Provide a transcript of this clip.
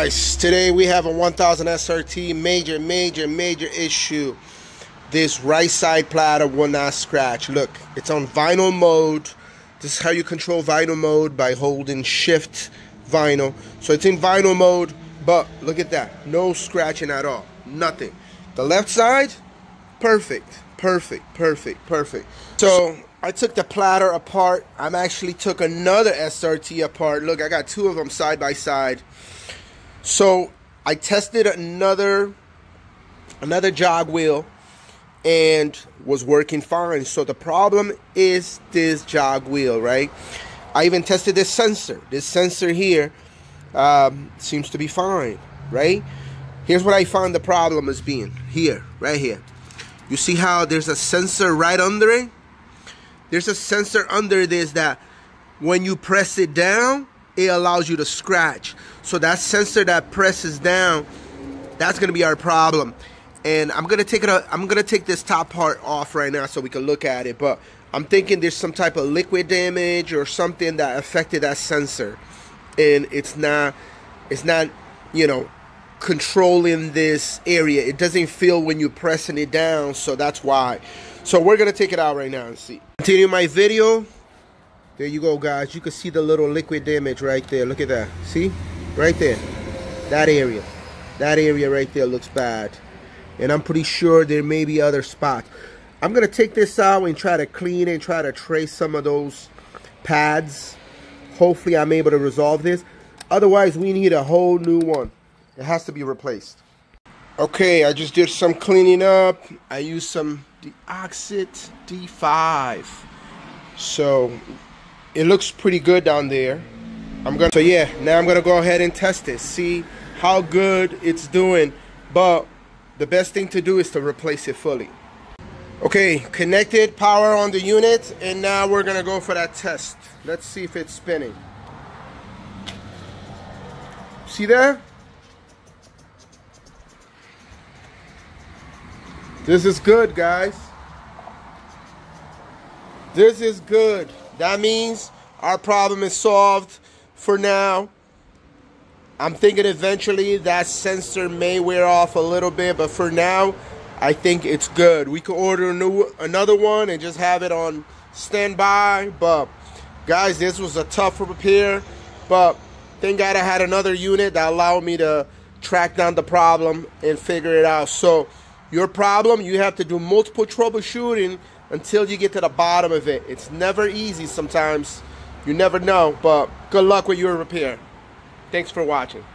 Guys, today we have a 1000 SRT. Major issue. This right side platter will not scratch. Look, it's on vinyl mode. This is how you control vinyl mode, by holding shift vinyl. So it's in vinyl mode, but look at that. No scratching at all. Nothing. The left side, perfect. So I took the platter apart. I actually took another SRT apart. Look, I got two of them side by side. So I tested another jog wheel and was working fine. So the problem is this jog wheel, right? I even tested this sensor. This sensor here seems to be fine, right? Here's what I found the problem as being. Here, right here. You see how there's a sensor right under it? There's a sensor under this that when you press it down, it allows you to scratch. So that sensor that presses down, that's gonna be our problem. And I'm gonna take this top part off right now so we can look at it. But I'm thinking there's some type of liquid damage or something that affected that sensor, and it's not, you know, controlling this area. It doesn't feel when you're pressing it down, so that's why. So we're gonna take it out right now and see. Continue my video. There you go, guys. You can see the little liquid damage right there. Look at that. See? Right there. That area. That area right there looks bad. And I'm pretty sure there may be other spots. I'm going to take this out and try to clean and try to trace some of those pads. Hopefully I'm able to resolve this. Otherwise, we need a whole new one. It has to be replaced. Okay, I just did some cleaning up. I used some Deoxit D5. So it looks pretty good down there. So yeah, now I'm gonna go ahead and test it, see how good it's doing. But the best thing to do is to replace it fully. Okay, connected, power on the unit, and now we're gonna go for that test. Let's see if it's spinning. See there? This is good, guys. This is good. That means our problem is solved for now. I'm thinking eventually that sensor may wear off a little bit, but for now, I think it's good. We could order another one and just have it on standby. But guys, this was a tough repair, but thank God I had another unit that allowed me to track down the problem and figure it out. So your problem, you have to do multiple troubleshooting until you get to the bottom of it. It's never easy sometimes. You never know, but good luck with your repair. Thanks for watching.